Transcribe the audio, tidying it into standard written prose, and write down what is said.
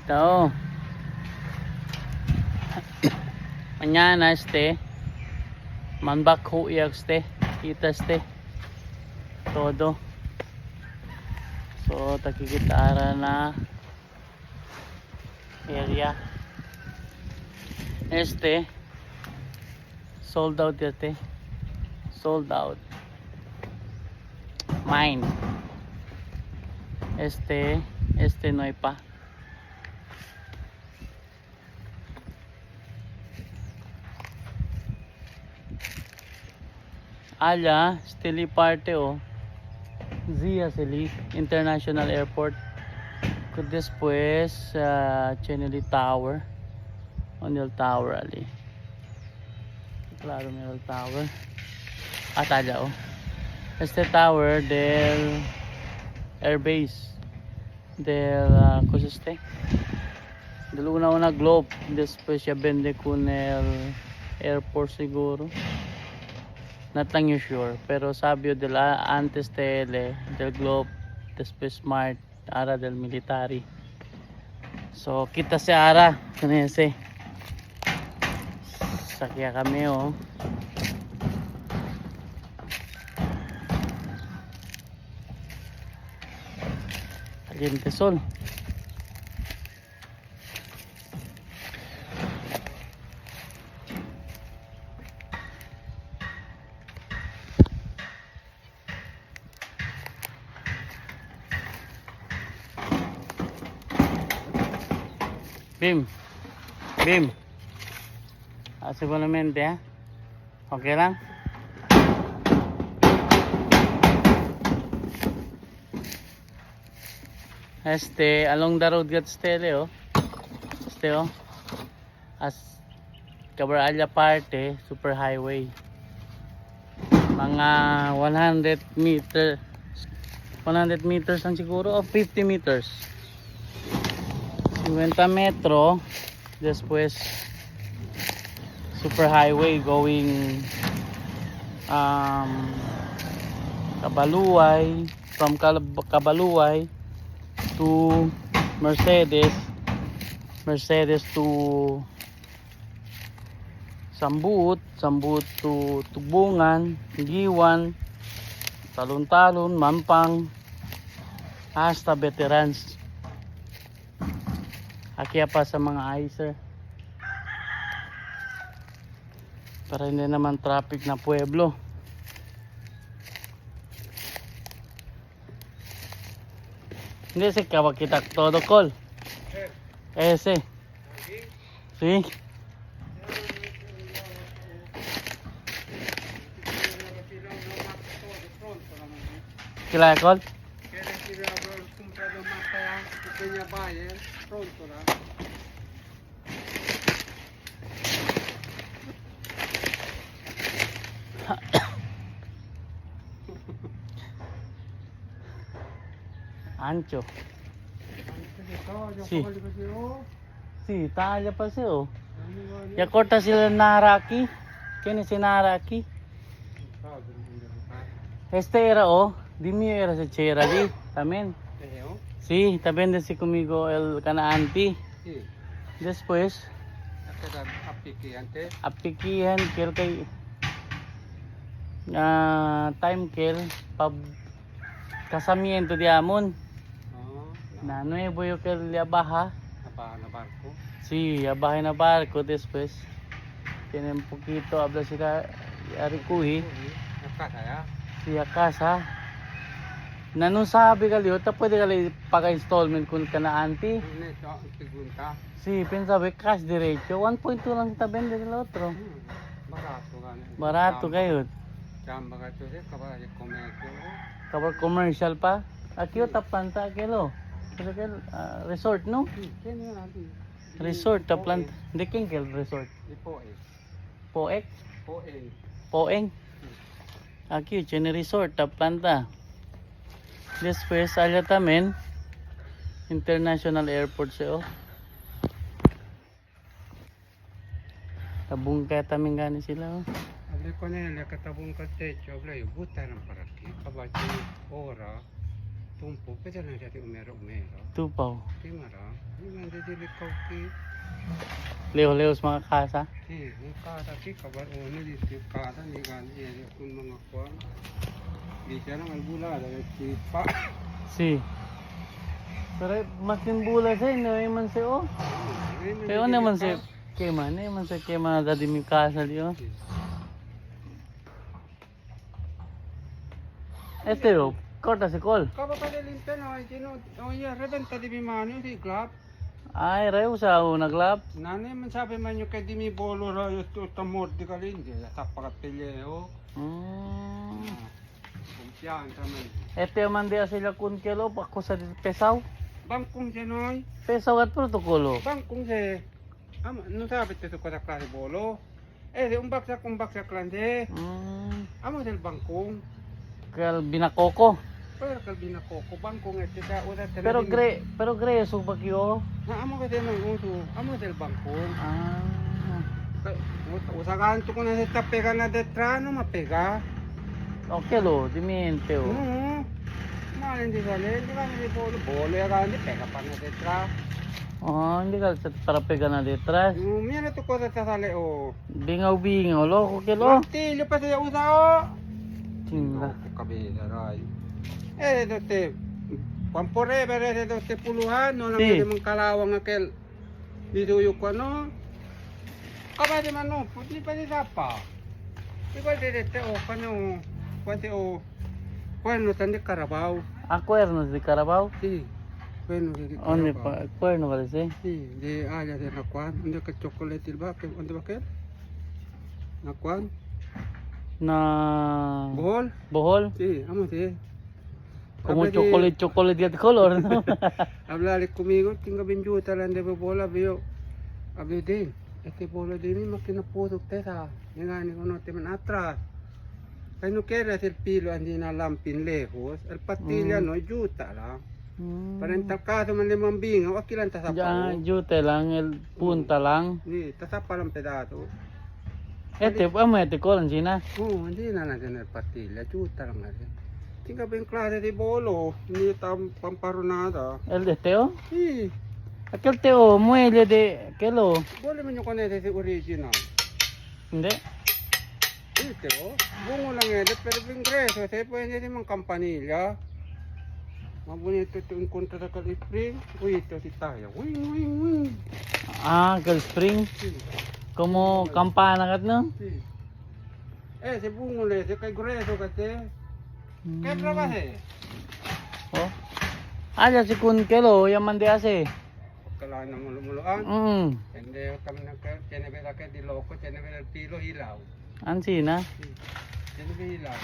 Ito. Mañana manbakho iyak kita todo. So takikitara na area. Sold out sold out. Mine. No hay pa. Allá, Stili parte Zia Sili International Airport. Después, Chenely Tower. Onil Tower ali. Claro, Onil Tower. At allá, Tower del Airbase. Cosa del una Globe. Después ya vende con el airport siguro. Not lang you sure. Pero sabi antes del Globe. Después Smart. Ara del Military. So kita si Ara. Kanese. Sakya kami Caliente sol. Bim. Seguramente, okay lang. Along the road got as Cabralla parte, super highway. Mga 100 meters lang siguro o 50 meters. 50 metro. Después super highway going Cabaluay, from Cabaluay to Mercedes to Sambut to Tubungan, Giwan, Talon, Mampang, hasta Veterans. Akya pa sa mga icer para hindi naman traffic na pueblo. Hindi si kita todo call. Ese. Sí. Kila call? Pronto na. Ancho. Sí, talla pa siya Ya corta sila Naraki. Kini si Naraki. Era di mi era sa Cherali. También. Sí, también de si conmigo el Canaanti. Sí. Después, apikihan kel kay time kel pab casamiento de amon. Na nuevo yo kel yabaha. Na barco. Sí, yabahay na barco después. Tiene un poquito habla sila arikuhi. Si casa. Nanong sabi kaliyo, pwede kali paka-installment kung Canaanti. Si, pensabi cash diretso. 1.2 lang kita bende nila otro. Barato kayo. Cover commercial pa. Aquí planta kilo. Resort, no? Resort, planta. De king resort? Poek? Poeng. Aquí, tiene resort, planta. Después, allá también International Airport siya Tabungka también gani sila Hablé con él, le katabung ka techo, hablé, butaran para aquí, kabachi, ora, tumpo, pwede lang dati umero. Tupaw. Timara, hindi dilikaw ki. Leo-leos mga kasa. Si, yung kata ki, kabar ono dito yung kata, ni ganti, kung mga kwan. Di siya nang albula, dahil si pa. Si. Pero makin bula sa no man si oh. Pero naman si kema, naman si kema dadi mi kasa liyo. Este yo, corta si col. Kaba pa lilimpe no, ay sino, oh yeah, rebenta di bimano si club. Ay, reo sa una club. Nanay man sabi man yung kay di mi bolo ra yung tamor di kalindi, tapakat pileo. Kumpiyansa man. Este man dia sila kun kilo pako sa pesaw. Bangkong siya noy. Pesaw at protokolo. Bangkong siya. No sabi ito ko sa klase bolo. Eh, umbaksak lang siya. Amo del bangkong. Kal binakoko. Pero kalbina ko, bangkong ito sa una. Pero gre so bakyo. Na amo kasi ng uso. Amo del bangkong. Ah. Usagaan to ko na sa pega na detra, no mapega. Okay lo, dimente oh. Malin di sale, di kami di bolo. Bolo ya kan, di pega pa na detra. Oh, hindi ka sa para pega na detras. Mira to ko sa sale o. Bingaw lo, okay lo. Tilyo pa siya usa o. Tinga. Kabila ray. Dote. Pampore bere dote puluhan no nang Si. limang kalawang akel. Dito yung ano. Kaba di man no, putli pa di dapa. Ikaw di dete o kano. Kwante o. Kwano tandi Carabao. Acuernos de Carabao. Si. Kwano di Onde Carabao. pa, cuerno parece. Si, di ala di nakwan. Hindi ka chocolate ba? Onde ba kel? Nakwan. Na Bohol. Bohol. Si, amo si. Como Habla di- chocolate de color, no? Hablale conmigo, tengo bien yuta la de bola, veo. Hablé de, este bola de mí, más que no puedo usted, ni no te van atrás. Kaya no quiere el pilo, andi na lampin lejos, el patilla no yuta la. Para en tal caso, man limang bingo, aquí lang tasapa. Ya, yute lang, el punta lang. Ni, tasapa lang pedazo. Este, vamos a este colon, China. Hindi na lang din el patilla, yuta lang nga rin. Tingka ba yung klase de bolo, hindi tam pamparonada. El de Teo. Si, Aquel Teo muelle de, ¿qué lo? bolo man yung kanete si original. Hindi. Ito, bungo lang yan, pero ingreso, sa pwede naman kampanilya. Mabunito ito yung kontra sa Kalispring. Uy, ito si Taya. Wing, wing, wing. Ah, aquel spring. Si, Como campana kat no? si. Si bungo le, si kay Greso kasi. Kaya trabahe. Oh. Ah, ya si kun kelo, yang mandi ase. Pagkalaan ng mulumuloan. Hindi kami nagka-chenebela kaya di loko, chenebela pilo hilaw. Ansi na. Si, chenebela hilaw.